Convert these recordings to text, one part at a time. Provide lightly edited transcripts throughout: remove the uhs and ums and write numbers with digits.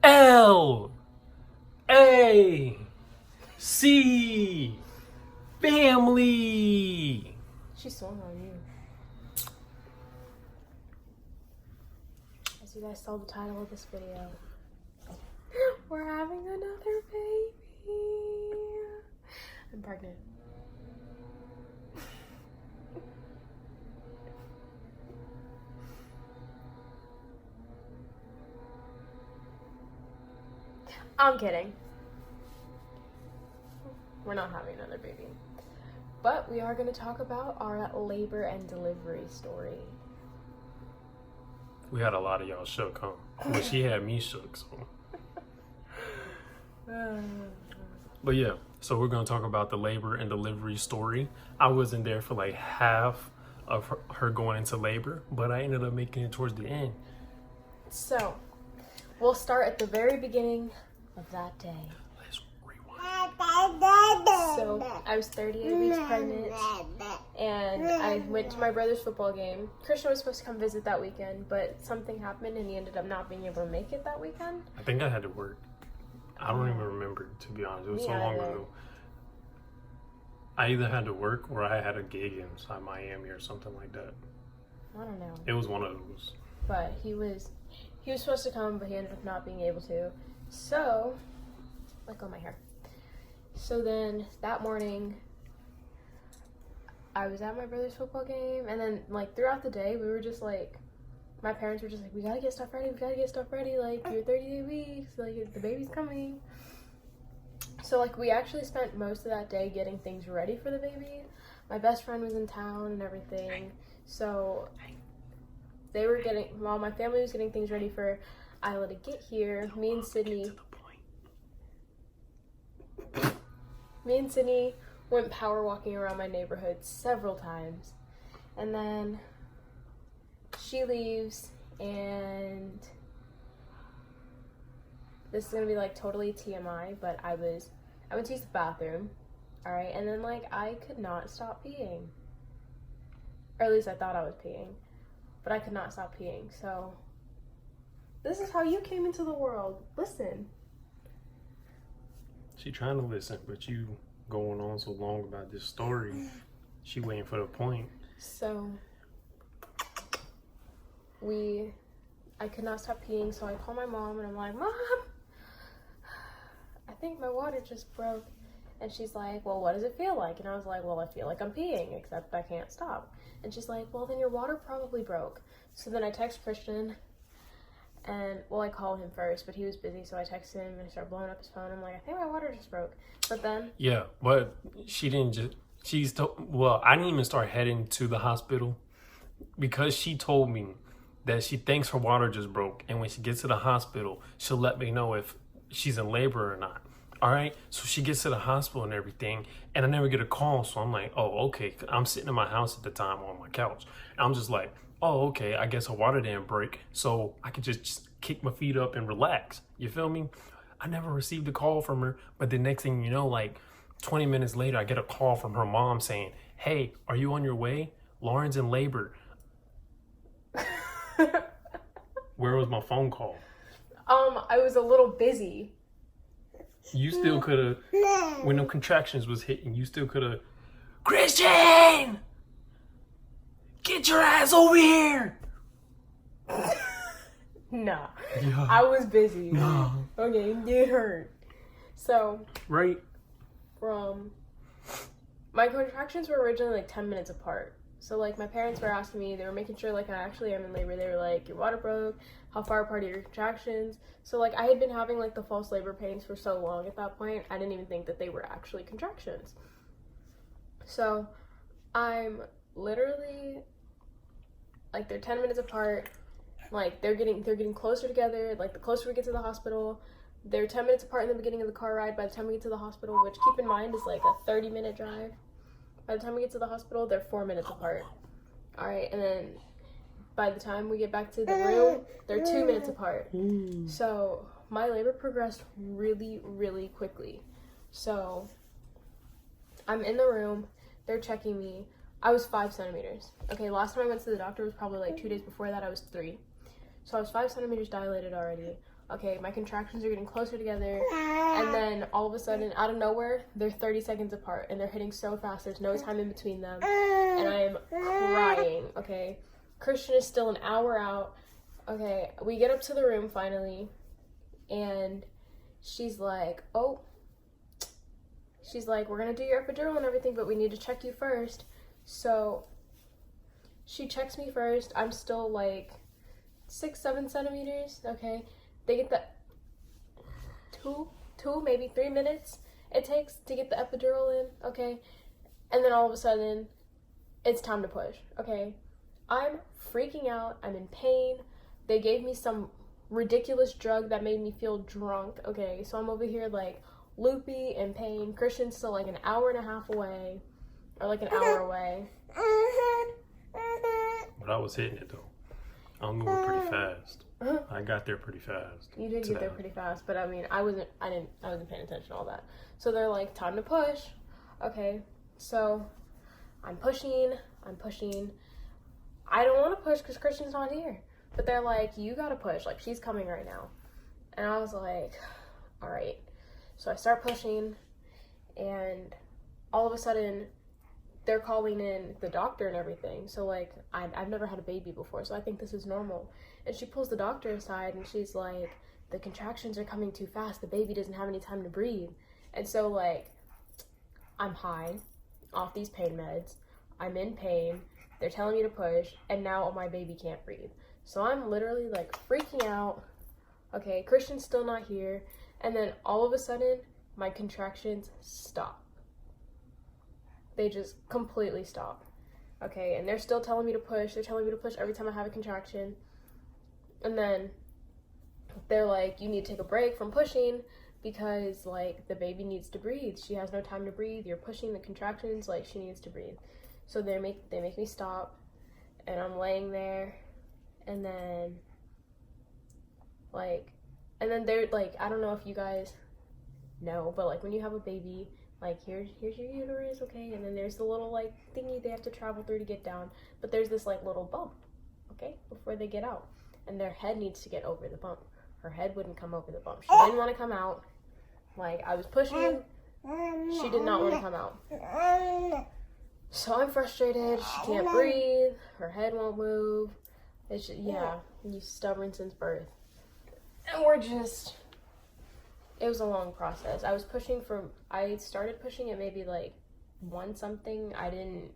L A C family. She swung on you. As you guys saw the title of this video, we're having another baby. I'm pregnant. I'm kidding. We're not having another baby. But we are going to talk about our labor and delivery story. We had a lot of y'all shook, huh? But she had me shook, so. But yeah, so we're gonna talk about the labor and delivery story. I wasn't there for like half of her going into labor, but I ended up making it towards the end. So, we'll start at the very beginning of that day. Let's rewind. So, I was 38 weeks pregnant, and I went to my brother's football game. Christian was supposed to come visit that weekend, but something happened, and he ended up not being able to make it that weekend. I think I had to work. I don't even remember, to be honest. It was so long ago. I either had to work or I had a gig inside Miami or something like that. I don't know. It was one of those. But he was supposed to come, but he ended up not being able to. So, let go of my hair. So then that morning, I was at my brother's football game, and then like throughout the day, we were just like, my parents were just like, we gotta get stuff ready, like you're 38 weeks, like the baby's coming. So like we actually spent most of that day getting things ready for the baby. My best friend was in town and everything, so they were while my family was getting things ready for Isla to get here, me and Sydney went power walking around my neighborhood several times. And then she leaves, and this is gonna be like totally TMI, but I went to use the bathroom, all right, and then like I could not stop peeing, or at least I thought I was peeing, but I could not stop peeing. So this is how you came into the world. Listen. She trying to listen, but you going on so long about this story. She waiting for the point. So I could not stop peeing, so I call my mom and I'm like, Mom, I think my water just broke. And she's like, well, what does it feel like? And I was like, well, I feel like I'm peeing, except I can't stop. And she's like, well, then your water probably broke. So then I text Christian, and well, I called him first, but he was busy, so I texted him and I started blowing up his phone. I'm like, I think my water just broke. But then yeah, but she didn't just. Well, I didn't even start heading to the hospital because she told me that she thinks her water just broke, and when she gets to the hospital, she'll let me know if she's in labor or not. All right, so she gets to the hospital and everything, and I never get a call, so I'm like, oh, okay. I'm sitting in my house at the time on my couch, and I'm just like, oh, okay, I guess her water didn't break, so I could just kick my feet up and relax. You feel me? I never received a call from her, but the next thing you know, like 20 minutes later, I get a call from her mom saying, hey, are you on your way? Lauren's in labor. Where was my phone call? I was a little busy. You still could have, when the contractions was hitting, you still could have, Christian! Get your ass over here! Nah. Yeah. I was busy. No. Okay, it hurt. So, Right? my contractions were originally like 10 minutes apart. So like my parents were asking me, they were making sure like I actually am in labor. They were like, your water broke, how far apart are your contractions? So like I had been having like the false labor pains for so long at that point, I didn't even think that they were actually contractions. So I'm literally like, they're 10 minutes apart, like they're getting closer together. Like the closer we get to the hospital, they're 10 minutes apart in the beginning of the car ride. By the time we get to the hospital, which keep in mind is like a 30-minute drive, by the time we get to the hospital, they're 4 minutes apart. All right, and then by the time we get back to the room, they're 2 minutes apart. So my labor progressed really, really quickly. So I'm in the room, they're checking me. I was 5 centimeters. Okay, last time I went to the doctor was probably like 2 days before that. I was 3. So I was 5 centimeters dilated already. Okay, my contractions are getting closer together, and then all of a sudden, out of nowhere, they're 30 seconds apart, and they're hitting so fast, there's no time in between them, and I am crying, okay? Christian is still an hour out. Okay, we get up to the room finally, and she's like, we're gonna do your epidural and everything, but we need to check you first. So she checks me first. I'm still like 6-7 centimeters, okay? They get the two, maybe 3 minutes it takes to get the epidural in, okay? And then all of a sudden, it's time to push, okay? I'm freaking out. I'm in pain. They gave me some ridiculous drug that made me feel drunk, okay? So I'm over here like loopy and pain. Christian's still like an hour and a half away, or like an hour away. But I was hitting it though. I moved pretty fast. I got there pretty fast. You did get there pretty fast, but I mean, I wasn't paying attention to all that. So they're like, time to push. Okay, so I'm pushing. I don't want to push because Christian's not here. But they're like, you gotta push. Like, she's coming right now. And I was like, all right. So I start pushing, and all of a sudden, they're calling in the doctor and everything. So, like, I've never had a baby before, so I think this is normal. And she pulls the doctor aside, and she's like, the contractions are coming too fast. The baby doesn't have any time to breathe. And so, like, I'm high off these pain meds. I'm in pain. They're telling me to push, and now my baby can't breathe. So I'm literally, like, freaking out. Okay, Christian's still not here. And then all of a sudden, my contractions stop. They just completely stop. Okay, and they're still telling me to push. They're telling me to push every time I have a contraction. And then they're like, you need to take a break from pushing because, like, the baby needs to breathe. She has no time to breathe. You're pushing the contractions, like, she needs to breathe. So they make me stop, and I'm laying there, and then, like, they're like, I don't know if you guys know, but, like, when you have a baby, like, here's your uterus, okay, and then there's the little, like, thingy they have to travel through to get down, but there's this, like, little bump, okay, before they get out, and their head needs to get over the bump. Her head wouldn't come over the bump. She didn't want to come out. Like, I was pushing, she did not want to come out. So I'm frustrated. She can't breathe. Her head won't move. It's just, yeah, you stubborn since birth. And it was a long process. I started pushing at maybe like 1 something. I didn't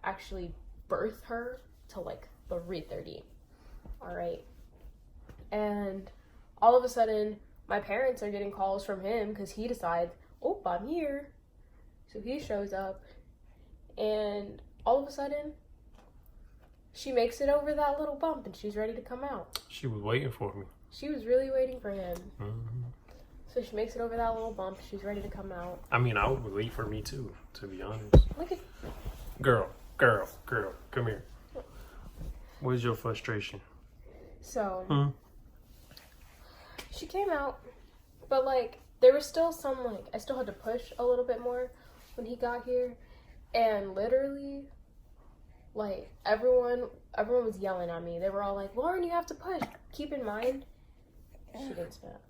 actually birth her till like 3:30. All right. And all of a sudden, my parents are getting calls from him because he decides, oh, I'm here. So he shows up. And all of a sudden, she makes it over that little bump and she's ready to come out. She was waiting for me. She was really waiting for him. Mm-hmm. So she makes it over that little bump. She's ready to come out. I mean, I would wait for me too, to be honest. Look at... Girl, come here. What is your frustration? So, she came out, but, like, there was still some, like, I still had to push a little bit more when he got here. And literally, like, everyone was yelling at me. They were all like, Lauren, you have to push. Keep in mind, she didn't snap.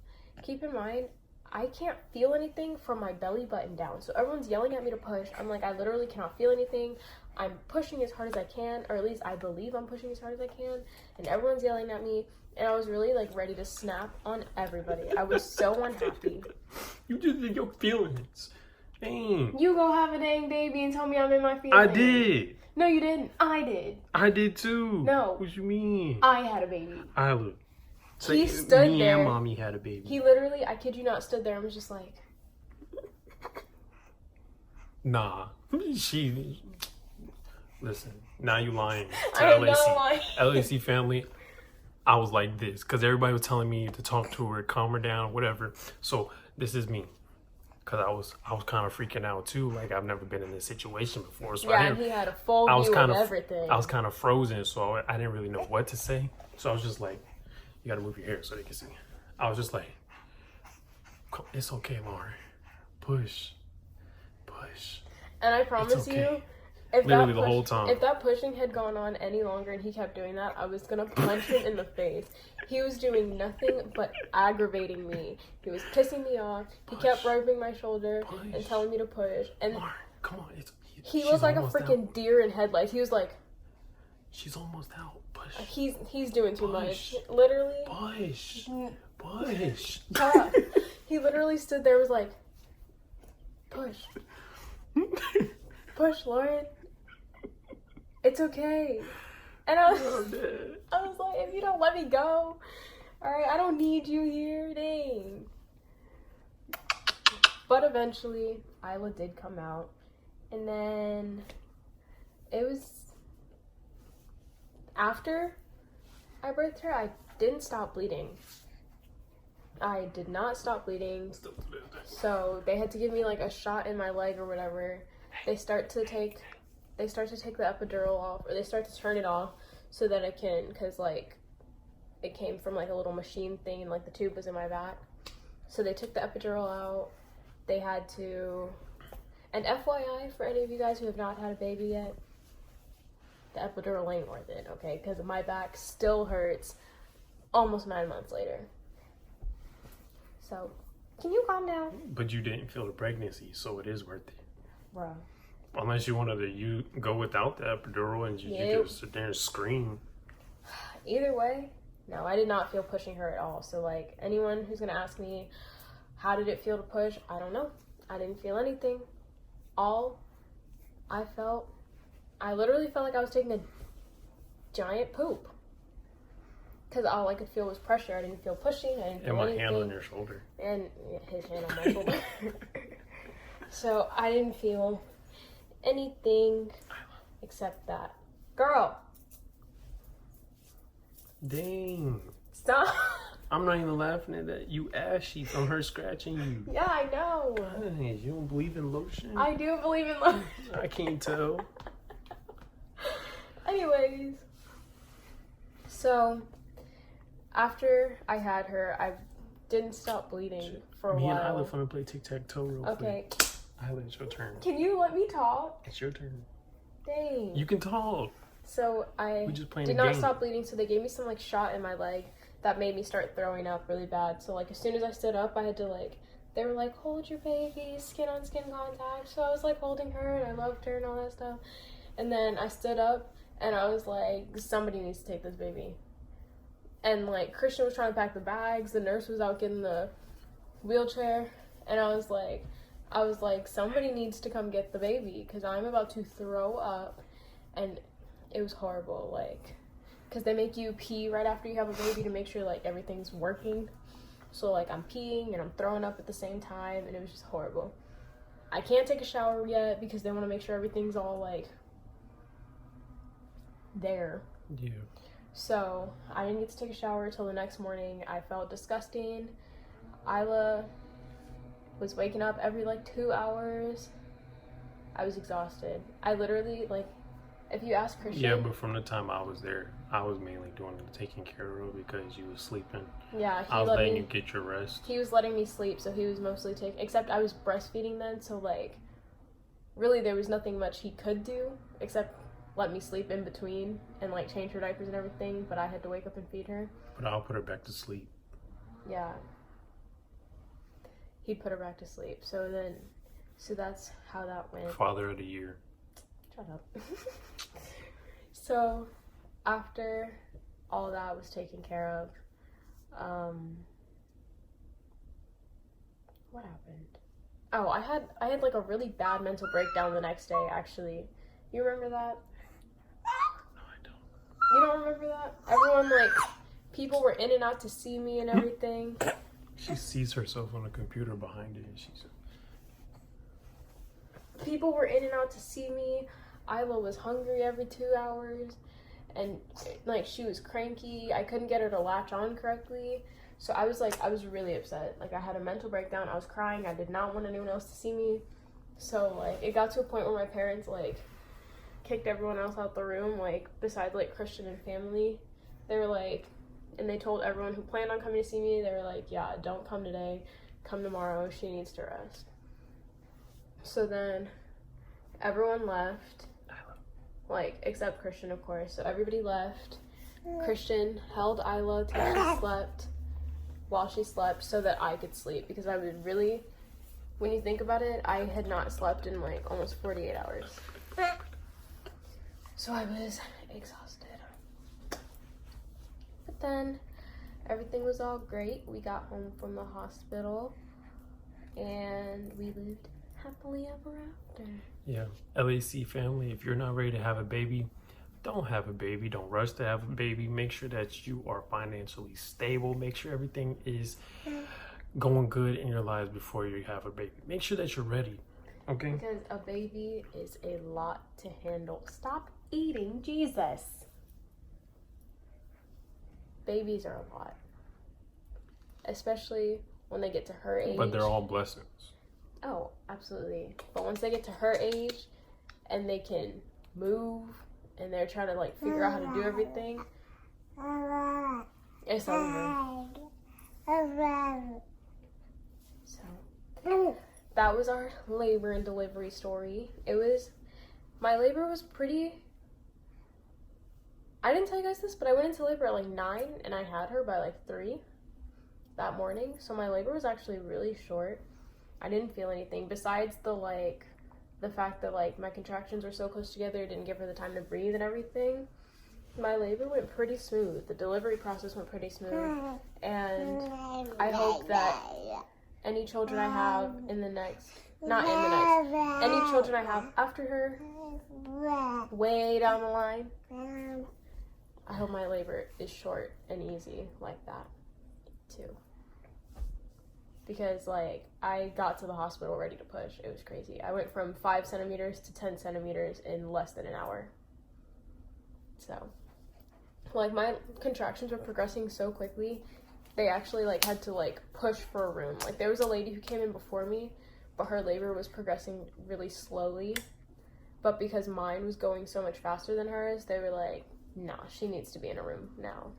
Keep in mind, I can't feel anything from my belly button down. So everyone's yelling at me to push. I'm like, I literally cannot feel anything. I'm pushing as hard as I can, or at least I believe I'm pushing as hard as I can. And everyone's yelling at me. And I was really, like, ready to snap on everybody. I was so unhappy. You just did your feelings. Dang. You go have a dang baby and tell me I'm in my feelings. I did. No, you didn't. I did. I did too. No. What you mean? I had a baby. I look. So He stood me there. and mommy had a baby. He literally, I kid you not, stood there and was just like... Nah. Listen, now you lying to I am LAC. not lying. LAC family, I was like this because everybody was telling me to talk to her, calm her down, whatever. So this is me. Because I was kind of freaking out too. Like, I've never been in this situation before. So Yeah, and he had a full view of everything. I was kind of frozen, so I didn't really know what to say. So I was just like, you got to move your hair so they can see. I was just like, it's okay, Lauren. Push. And I promise okay. you, Literally the whole time. If that pushing had gone on any longer and he kept doing that, I was gonna punch him in the face. He was doing nothing but aggravating me. He was pissing me off. He kept rubbing my shoulder and telling me to push. And Lauren, come on. he was like a freaking deer in headlights. He was like, she's almost out. Push. He's doing too much. Literally. Push. Yeah. He literally stood there, was like, push. Push, Lauren. It's okay. And I was like, if you don't let me go, alright, I don't need you here, dang. But eventually, Isla did come out. And then it was after I birthed her, I didn't stop bleeding. I did not stop bleeding. So they had to give me like a shot in my leg or whatever. They start to take the epidural off, or they start to turn it off so that I can, because like it came from like a little machine thing and like the tube was in my back. So they took the epidural out. They had to, and FYI for any of you guys who have not had a baby yet, the epidural ain't worth it, okay? Because my back still hurts almost 9 months later. So, can you calm down? But you didn't feel the pregnancy, so it is worth it. Bro. Unless you wanted to go without the epidural and you could sit there and scream. Either way, no, I did not feel pushing her at all. So, like, anyone who's going to ask me, how did it feel to push? I don't know. I didn't feel anything. All I literally felt like I was taking a giant poop. Because all I could feel was pressure. I didn't feel pushing. I didn't feel anything. And my hand on your shoulder. And his hand on my shoulder. So I didn't feel anything except that. Girl. Dang. Stop. I'm not even laughing at that. You ashy from her scratching you. Yeah, I know. Hey, you don't believe in lotion? I do believe in lotion. I can't tell. Anyways. So, after I had her, I didn't stop bleeding for a while. Me and Isla finna play tic-tac-toe real quick. Okay. Isla, it's your turn. Can you let me talk? It's your turn. Dang. You can talk. So, I did not stop bleeding, so they gave me some, like, shot in my leg that made me start throwing up really bad. So, like, as soon as I stood up, I had to, like, they were like, hold your baby, skin-on-skin contact. So I was, like, holding her, and I loved her and all that stuff. And then I stood up, and I was like, somebody needs to take this baby. And, like, Christian was trying to pack the bags. The nurse was out getting the wheelchair. And I was like, somebody needs to come get the baby because I'm about to throw up. And it was horrible, like, because they make you pee right after you have a baby to make sure, like, everything's working. So, like, I'm peeing and I'm throwing up at the same time, and it was just horrible. I can't take a shower yet because they want to make sure everything's all, like, there. Yeah. So, I didn't get to take a shower until the next morning. I felt disgusting. Isla was waking up every, like, 2 hours. I was exhausted. I literally, like, if you ask Christian... Yeah, but from the time I was there, I was mainly doing the taking care of her because you was sleeping. Yeah, I was letting you get your rest. He was letting me sleep, so he was mostly taking... Except I was breastfeeding then, so, like, really there was nothing much he could do except let me sleep in between and, like, change her diapers and everything, but I had to wake up and feed her. But I'll put her back to sleep. Yeah. He'd put her back to sleep. So that's how that went. Father of the year. Shut up. So, after all that was taken care of, what happened? Oh, I had like a really bad mental breakdown the next day, actually. You remember that? No, I don't. You don't remember that? Everyone, like, people were in and out to see me and everything. She sees herself on a computer behind it and she's... People were in and out to see me. Isla was hungry every 2 hours. And, like, she was cranky. I couldn't get her to latch on correctly. So I was really upset. Like, I had a mental breakdown. I was crying. I did not want anyone else to see me. So, like, it got to a point where my parents, like, kicked everyone else out the room, like, besides, like, Christian and family. They were, like, and they told everyone who planned on coming to see me, they were like, yeah, don't come today. Come tomorrow. She needs to rest. So then everyone left. Isla like, except Christian, of course. So everybody left. Christian held Isla till she slept, while she slept, so that I could sleep, because I would really, when you think about it, I had not slept in like almost 48 hours. So I was exhausted. But then everything was all great. We got home from the hospital and we lived happily ever after. Yeah, LAC family, if you're not ready to have a baby, don't have a baby. Don't rush to have a baby. Make sure that you are financially stable. Make sure everything is going good in your lives before you have a baby. Make sure that you're ready, okay? Because a baby is a lot to handle. Stop eating, Jesus. Babies are a lot. Especially when they get to her age. But they're all blessings. Oh, absolutely. But once they get to her age and they can move and they're trying to like figure out how to do everything, it's over. So that was our labor and delivery story. My labor was pretty, I didn't tell you guys this, but I went into labor at like 9 and I had her by like 3 that morning. So my labor was actually really short. I didn't feel anything besides the fact that like my contractions were so close together, it didn't give her the time to breathe and everything. My labor went pretty smooth. The delivery process went pretty smooth. And I hope that any children I have any children I have after her, way down the line, I hope my labor is short and easy like that too. Because like I got to the hospital ready to push. It was crazy. I went from 5 centimeters to 10 centimeters in less than an hour. So like my contractions were progressing so quickly, they actually like had to like push for a room. Like there was a lady who came in before me, but her labor was progressing really slowly. But because mine was going so much faster than hers, they were like, nah, she needs to be in a room now.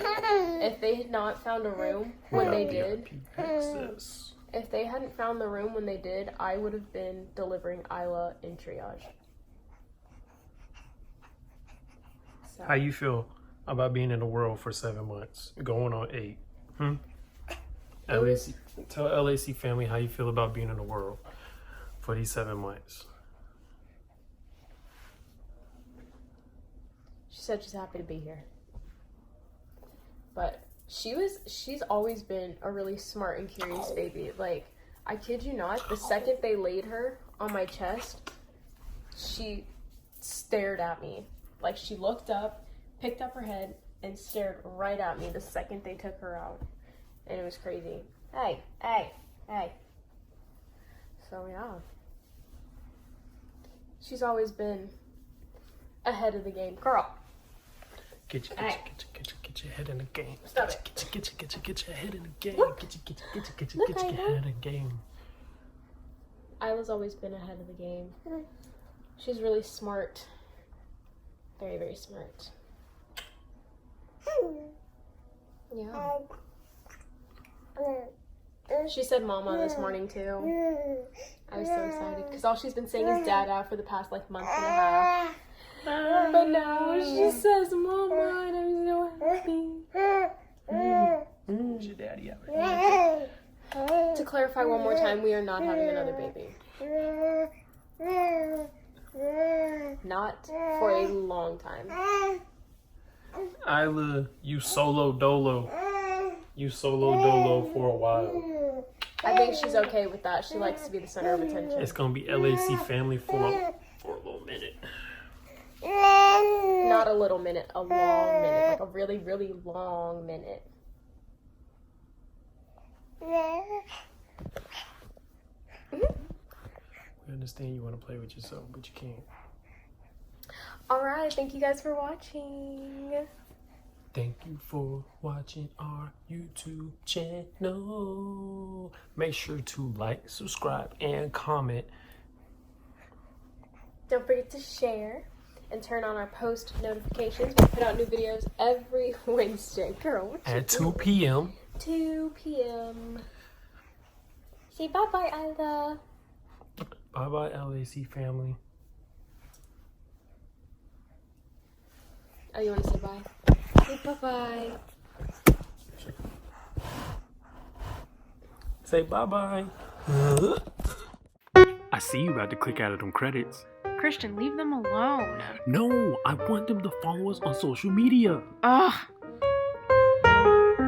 If they had not found a room when they did, if they hadn't found the room when they did, I would have been delivering Isla in triage. So. How you feel about being in the world for 7 months, going on 8? LAC, tell LAC family how you feel about being in the world for these 7 months. She said she's happy to be here. But she's always been a really smart and curious baby. Like, I kid you not, the second they laid her on my chest, she stared at me. Like, she looked up, picked up her head, and stared right at me the second they took her out. And it was crazy. Hey. So, yeah. She's always been ahead of the game. Girl. Get your head in the game. Stop it. Get your head in the game. Look. Get your head in the game. Isla's always been ahead of the game. She's really smart. Very, very smart. Yeah. She said mama this morning too. I was so excited because all she's been saying is dada for the past like month and a half. But now she says mama and I'm so happy. Who's your daddy out? To clarify one more time, we are not having another baby. Not for a long time. Isla, you solo dolo. You solo dolo for a while. I think she's okay with that. She likes to be the center of attention. It's gonna be LAC family for a little minute. Not a little minute, a long minute. Like a really, really long minute. We understand you want to play with yourself, but you can't. Alright, thank you guys for watching. Thank you for watching our YouTube channel. Make sure to like, subscribe, and comment. Don't forget to share and turn on our post notifications. We put out new videos every Wednesday. Girl, what At 2 p.m. 2 p.m. Say bye-bye, Isla. Bye-bye, LAC family. Oh, you want to say bye? Say bye-bye. Say bye-bye. I see you about to click out of them credits. Christian, leave them alone. No, I want them to follow us on social media. Ugh.